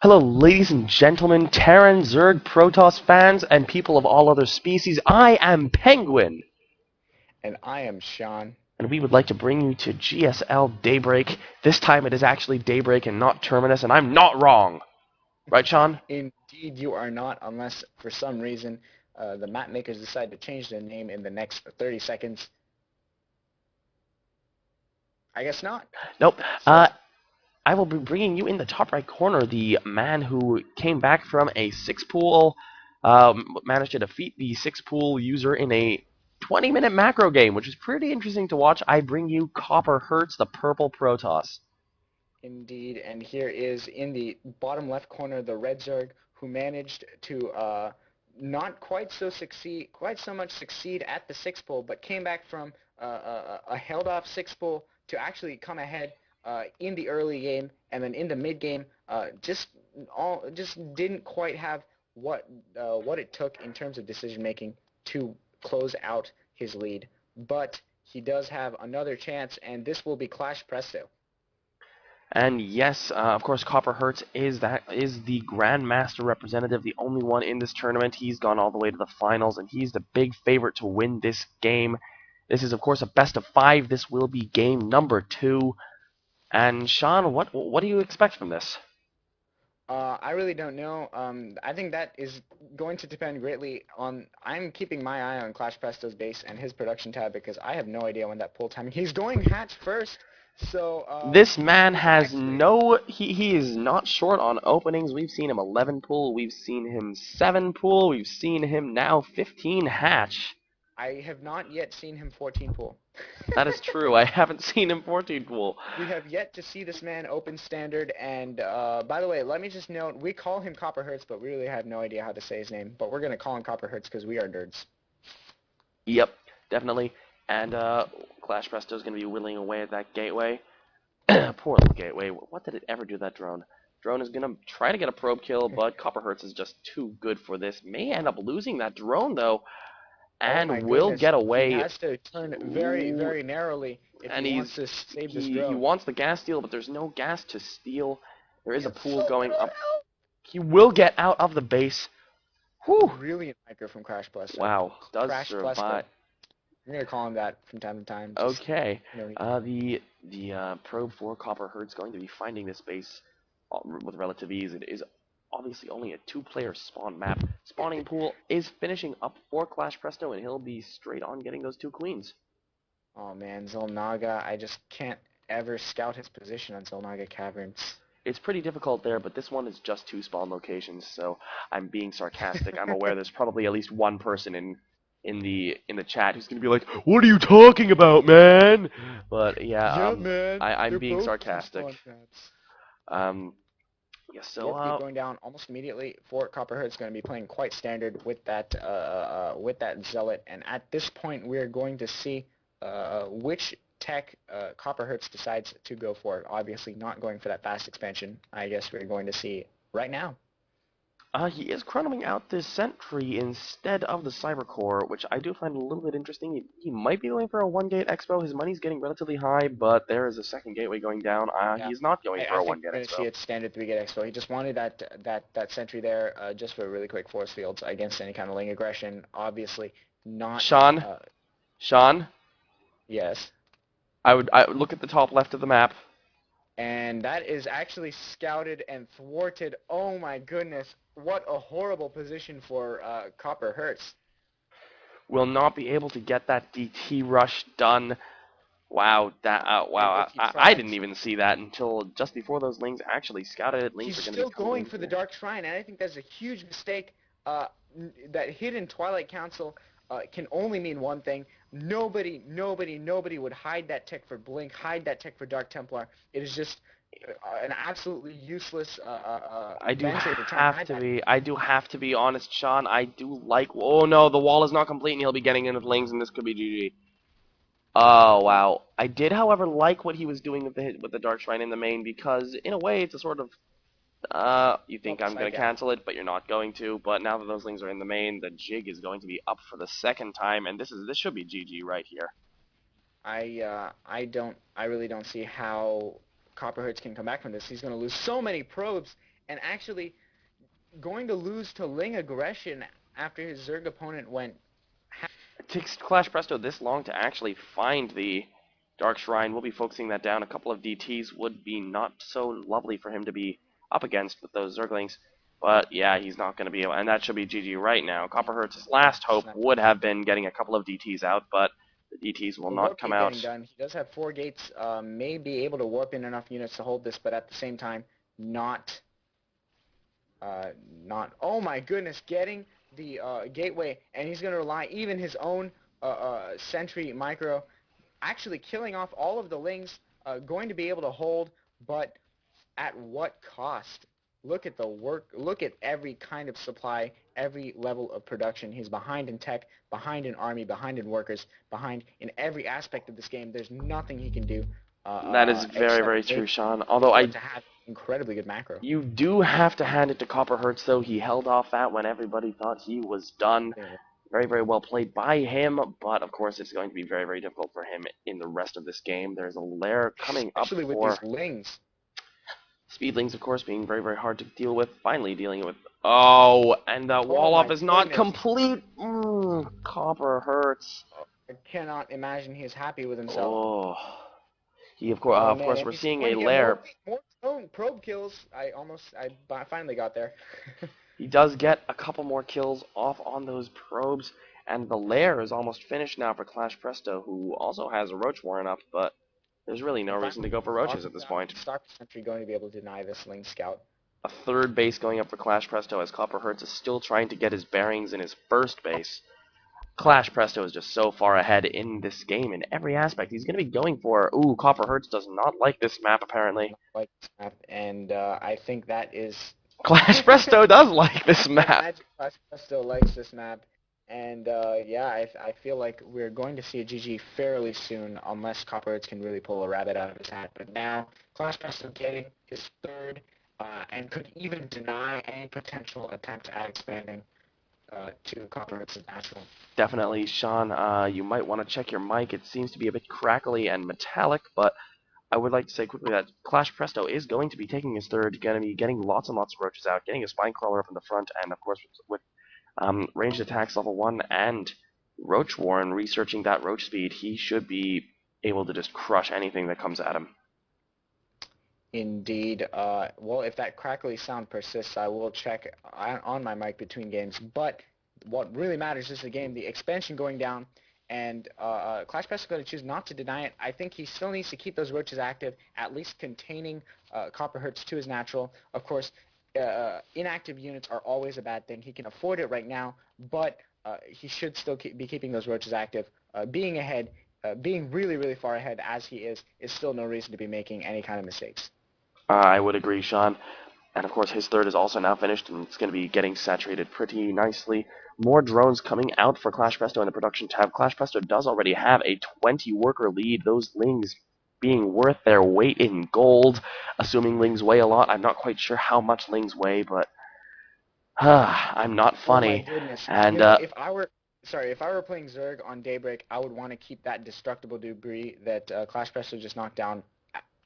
Hello, ladies and gentlemen, Terran, Zerg, Protoss fans, and people of all other species. I am Penguin, And I am Sean. and we would like to bring you to GSL Daybreak. This time it is actually Daybreak and not Terminus, and I'm not wrong. Right, Sean? Indeed, you are not, unless for some reason the map makers decide to change their name in the next 30 seconds. I guess not. Nope. So, I will be bringing you in the top right corner the man who came back from a six-pool, managed to defeat the six-pool user in a 20-minute macro game, which is pretty interesting to watch. I bring you CopperHertz, the purple Protoss. indeed, and here is in the bottom left corner the Red Zerg, who managed to not quite so much succeed at the six pull, but came back from a held off six pull to actually come ahead in the early game, and then in the mid game, just didn't quite have what it took in terms of decision making to close out his lead. But he does have another chance, and this will be ClashPresto. And yes, of course, CopperHertz is the Grandmaster representative, the only one in this tournament. He's gone all the way to the finals, and he's the big favorite to win this game. This is, of course, a best of 5. This will be game number 2. And Sean, what do you expect from this? I really don't know. I think that is going to depend greatly on. I'm keeping my eye on Clash Presto's base and his production tab because I have no idea when that pull timing. He's going hatch first, so This man he's has actually. no. He is not short on openings. We've seen him 11 pool. We've seen him 7 pool. We've seen him now 15 hatch. I have not yet seen him 14 pull. That is true. I haven't seen him 14 pool. We have yet to see this man open standard. And by the way, let me just note, we call him CopperHertz, but we really have no idea how to say his name. But we're gonna call him CopperHertz because we are nerds. Yep, definitely. And Clash Presto is going to be whittling away at that gateway. Poor little gateway. What did it ever do to that drone? Drone is going to try to get a probe kill, but CopperHertz is just too good for this. May end up losing that drone, though, Oh my and will goodness, get he away. has to turn very, Ooh, very narrowly if he and wants to save this he drone. wants the gas steal, but there's no gas to steal. There is a He's pool so going gonna up. He will get out of the base. Whew. brilliant micro from Wow, does Crash Plesto. survive. I'm gonna call him that from time to time. Just Okay. you know, The probe for CopperHertz going to be finding this base with relative ease. It is obviously only a two-player spawn map. Spawning pool is finishing up for ClashPresto, and he'll be straight on getting those 2 queens. oh man, Zolnaga. I just can't ever scout his position on Zolnaga Caverns. It's pretty difficult there, but this one is just 2 spawn locations, so I'm being sarcastic. I'm aware there's probably at least one person in the chat who's gonna be like, "What are you talking about, man?" But yeah, Yeah, man, I'm they're being both two sarcastic. spawn pads. Um, yeah, The so FP going down almost immediately for Copperheart's going to be playing quite standard with that Zealot, and at this point we're going to see which tech Copperhearts decides to go for. Obviously not going for that fast expansion. I guess we're going to see right now. He is chronoing out this Sentry instead of the Cybercore, which I do find a little bit interesting. He might be going for a one-gate expo. His money's getting relatively high, but there is a second gateway going down. Yeah. He's not going for I a think one-gate we're going to expo. see it standard 3-gate expo. He just wanted that sentry there just for really quick force fields against any kind of lane aggression. Obviously not. Sean, Sean, Yes. I would look at the top left of the map. And that is actually scouted and thwarted. Oh my goodness, what a horrible position for Copper Hertz. Will not be able to get that DT rush done. Wow, And wow, if he I didn't tries, even see that until just before those lings actually scouted it. Lings he's are going to be still coming going in for the here. Dark Shrine, and I think that's a huge mistake. That hidden Twilight Council can only mean one thing. Nobody would hide that tech for Blink, hide that tech for Dark Templar. It is just an absolutely useless venture to try and hide that. I do have to be honest, Sean. I do like. Oh no, the wall is not complete, and he'll be getting in with Lings, and this could be GG. Oh wow. I did, however, like what he was doing with the Dark Shrine in the main because, in a way, it's a sort of you think Help I'm gonna side gap. cancel it, but you're not going to. But now that those Lings are in the main, the jig is going to be up for the second time, and this should be GG right here. I really don't see how Copperhearts can come back from this. He's going to lose so many probes, and actually going to lose to Ling aggression after his Zerg opponent went. It takes ClashPresto this long to actually find the Dark Shrine. We'll be focusing that down. A couple of DTs would be not so lovely for him to be up against with those Zerglings. But yeah, he's not going to be able, and that should be GG right now. Copperhertz's last hope would have been getting a couple of DTs out, but the DTs will The not warp come gate getting out. done. He does have 4 gates. May be able to warp in enough units to hold this, but at the same time, not. Not. Oh my goodness, getting the gateway, and he's going to rely even his own sentry micro, actually killing off all of the lings. Going to be able to hold, but at what cost? Look at the work. Look at every kind of supply, every level of production. He's behind in tech, behind in army, behind in workers, behind in every aspect of this game. There's nothing he can do That is very, except very true, maybe Sean. Although to have incredibly good macro. you do have to hand it to Copperhertz, though. He held off that when everybody thought he was done. Very, very well played by him, but of course it's going to be very, very difficult for him in the rest of this game. There's a lair coming up Especially with for these lings. Speedlings, of course, being very, very hard to deal with. Finally dealing with... Oh, and the Oh wall off my is not goodness. complete. Copperhertz. I cannot imagine he's happy with himself. Oh. He, Oh of man, course, and we're he's seeing going a to get lair. more stone probe kills. I finally got there. He does get a couple more kills off on those probes, and the lair is almost finished now for ClashPresto, who also has a Roach Warren up, but there's really no And reason to finally, go for roaches at this point. Star Sentry going to be able to deny this Ling Scout. A third base going up for ClashPresto as Copperhertz is still trying to get his bearings in his first base. ClashPresto is just so far ahead in this game in every aspect. He's going to be going for... Ooh, Copperhertz does not like this map, apparently. Not like this map, and I think that is ClashPresto does like this map. Magic Clash still likes this map, and yeah, I feel like we're going to see a GG fairly soon, unless Copperheads can really pull a rabbit out of his hat. But now, Clash still getting his third, and could even deny any potential attempt at expanding to Copperheads' natural. Definitely, Sean, you might want to check your mic. It seems to be a bit crackly and metallic, but I would like to say quickly that ClashPresto is going to be taking his third, going to be getting lots and lots of roaches out, getting a spine crawler up in the front, and of course with ranged attacks level 1 and Roach Warren researching that roach speed, he should be able to just crush anything that comes at him. Indeed. Well, if that crackly sound persists, I will check on my mic between games. But what really matters is the game, the expansion going down, and ClashPresto is going to choose not to deny it. I think he still needs to keep those roaches active, at least containing Copperhertz to his natural. Of course, inactive units are always a bad thing. He can afford it right now, but he should still be keeping those roaches active. Being ahead, being really, really far ahead as he is still no reason to be making any kind of mistakes. I would agree, Sean. And of course, his third is also now finished, and it's going to be getting saturated pretty nicely. More drones coming out for ClashPresto in the production tab. ClashPresto does already have a 20-worker lead. Those Lings being worth their weight in gold, assuming Lings weigh a lot. I'm not quite sure how much Lings weigh, but I'm not Oh my funny. goodness. And You know, if I were playing Zerg on Daybreak, I would want to keep that destructible debris that ClashPresto just knocked down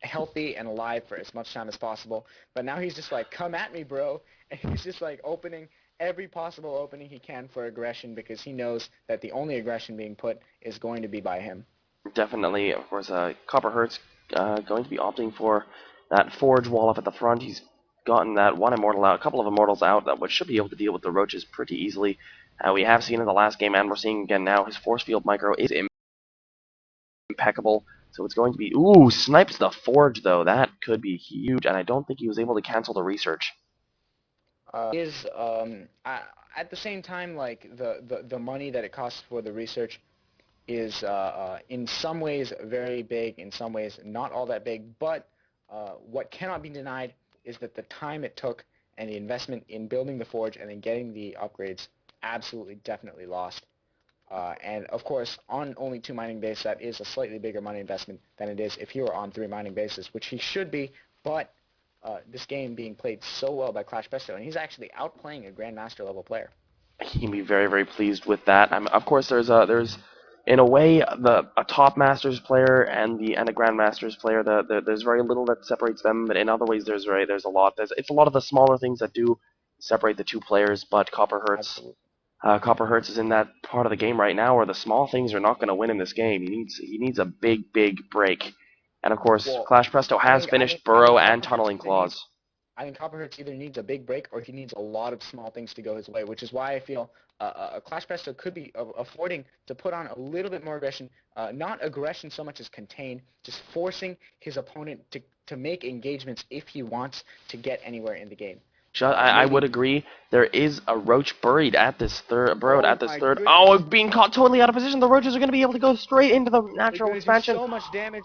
healthy and alive for as much time as possible. But now he's just like, come at me, bro. And he's just like opening every possible opening he can for aggression because he knows that the only aggression being put is going to be by him. definitely, of course, Copperhertz going to be opting for that forge wall up at the front. He's gotten that one immortal out, a couple of immortals out, that which should be able to deal with the roaches pretty easily. We have seen in the last game, and we're seeing again now, his force field micro is impeccable. So it's going to be... Ooh, snipes the forge, though. That could be huge, and I don't think he was able to cancel the research. Is at the same time, like the money that it costs for the research is in some ways very big, in some ways not all that big, but what cannot be denied is that the time it took and the investment in building the forge and then getting the upgrades absolutely definitely lost. And of course, on only 2 mining bases, that is a slightly bigger money investment than it is if he were on 3 mining bases, which he should be, but this game being played so well by ClashPresto, and he's actually outplaying a Grandmaster level player. He can be very, very pleased with that. Of course, there's in a way, a top Masters player and a Grand Masters player, there's very little that separates them. But in other ways, there's a lot. It's a lot of the smaller things that do separate the two players. But Absolutely. Copper Hertz is in that part of the game right now where the small things are not going to win in this game. He needs a big break. And of course, Well, ClashPresto I has think I finished think I think Burrow and Copper Hertz Tunneling either needs Claws. I think Copper Hertz either needs a big break or he needs a lot of small things to go his way, which is why I feel Clash Presto could be affording to put on a little bit more aggression, not aggression so much as contain, just forcing his opponent to make engagements if he wants to get anywhere in the game. I would Maybe. agree. There is a roach burrowed Oh at this my third. Oh, goodness! being caught totally out of position. The roaches are going to be able to go straight into the They're natural going to do expansion. so much damage.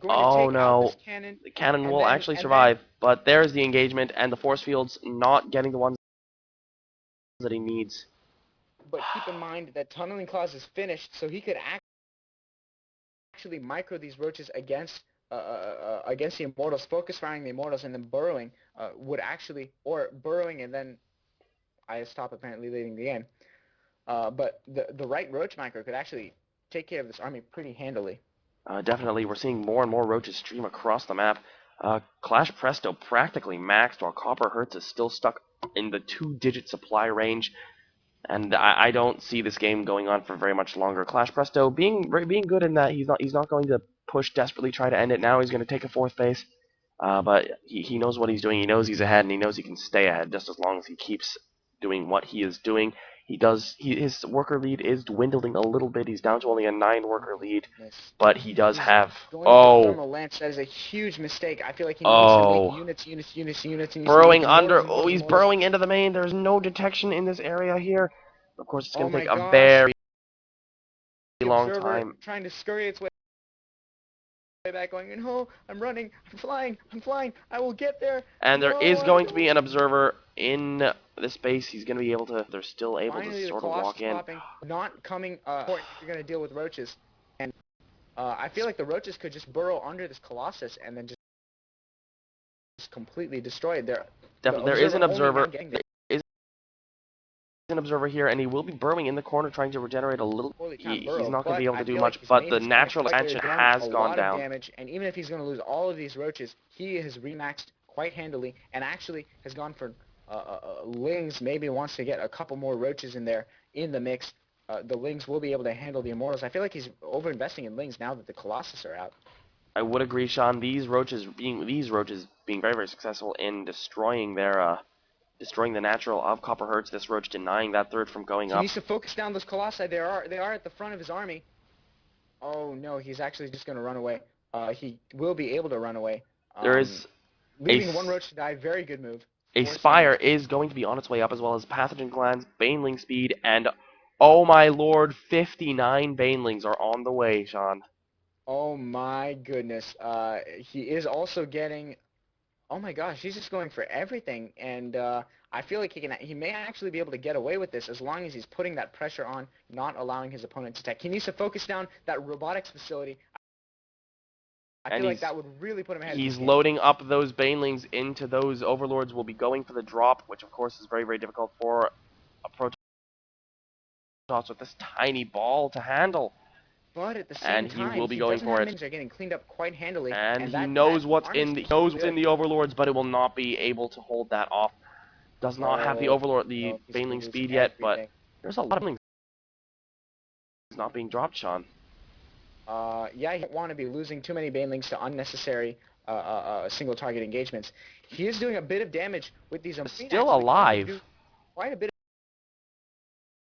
Going to Oh take out no, this cannon, the cannon and will then actually and then survive, but there's the engagement and the force fields not getting the ones that he needs. but keep in mind that tunneling clause is finished, so he could actually micro these roaches against the immortals, focus firing the immortals, and then burrowing would actually, or burrowing and then I stop apparently leading the game. But the right roach micro could actually take care of this army pretty handily. Definitely, we're seeing more and more roaches stream across the map. Clash Presto practically maxed, while Copper Hertz is still stuck in the two-digit supply range. And I don't see this game going on for very much longer. Clash Presto being good in that he's not going to push desperately try to end it now. He's going to take a fourth base, but he knows what he's doing. He knows he's ahead, and he knows he can stay ahead just as long as he keeps doing what he is doing. His worker lead is dwindling a little bit. He's down to only a 9 Oh worker my lead, goodness. but he does He's have going for thermal lance. That is a huge mistake. I feel like he needs to make oh units. He needs to make burrowing immortals, under. immortals, Oh, he's immortals. burrowing into the main. There's no detection in this area here. Of course, it's Oh going to my take a gosh. very The long observer time. trying to scurry its way back, going, no, I'm running, I'm flying, I will get there. And there No, is I going to be don't. an observer in this base. He's going to be able to. They're still able to Finally, the sort of Colossus walk in. popping, not coming. Important if you're going to deal with roaches. And I feel like the roaches could just burrow under this Colossus and then just completely destroy it. The There is an observer only now observer. getting there. There is an observer here, and he will be burrowing in the corner, trying to regenerate a little. Poorly timed He's burrow, not going to be but able I to do feel like much. he's But made the his point natural quite clear. expansion He's done has a gone lot of down. damage, and even if he's going to lose all of these roaches, he has remaxed quite handily, and actually has gone for Lings. Maybe wants to get a couple more roaches in there in the mix. The Lings will be able to handle the Immortals. I feel like he's over-investing in Lings now that the Colossus are out. I would agree, Sean. These roaches being very successful in destroying the natural of Copper Hertz. This roach denying that third from going He up. needs to focus down those Colossi. They are at the front of his army. Oh no, he's actually just going to run away. He will be able to run away. There is Leaving one roach to die, very good move. a Forcing. Spire is going to be on its way up, as well as Pathogen Glands, Baneling Speed, and oh my lord, 59 Banelings are on the way, Sean. Oh my goodness. He is also getting. Oh my gosh, he's just going for everything, and I feel like he may actually be able to get away with this as long as he's putting that pressure on, not allowing his opponent to attack. He needs to focus down that robotics facility. I And feel like that would really put him ahead of he's this game. loading up those Banelings into those Overlords. Will be going for the drop, which of course is very difficult for a Protoss with this tiny ball to handle. But at the same And he time, will be he going doesn't have for it. minions are getting cleaned up quite handily, And and he that knows what's army in is completely the Overlords, but it will not be able to hold that off. Does not have the Oh Overlord, the no, he's going to Baneling lose speed yet, but everything. there's a lot of Banelings not being dropped, Sean. Yeah, you don't want to be losing too many banelings to unnecessary single target engagements. He is doing a bit of damage with these. Still alive. Quite a bit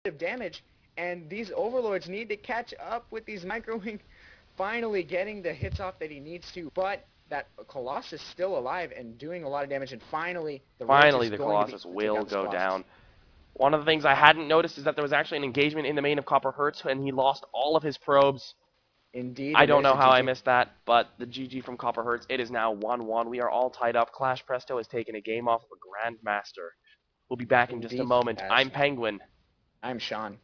of damage, and these overlords need to catch up with these microwing. Finally getting the hits off that he needs to, but that Colossus still alive and doing a lot of damage, and finally the Roach is The going to be Colossus able to take will out this go Colossus. down. One of the things I hadn't noticed is that there was actually an engagement in the main of Copper Hertz, and he lost all of his probes. Indeed, I and don't there's know a how I GG. missed that, but the GG from Copper Hertz, it is now 1-1. We are all tied up. Clash Presto has taken a game off of a Grandmaster. We'll be back in just a Indeed, moment. yes. I'm Penguin. I'm Sean.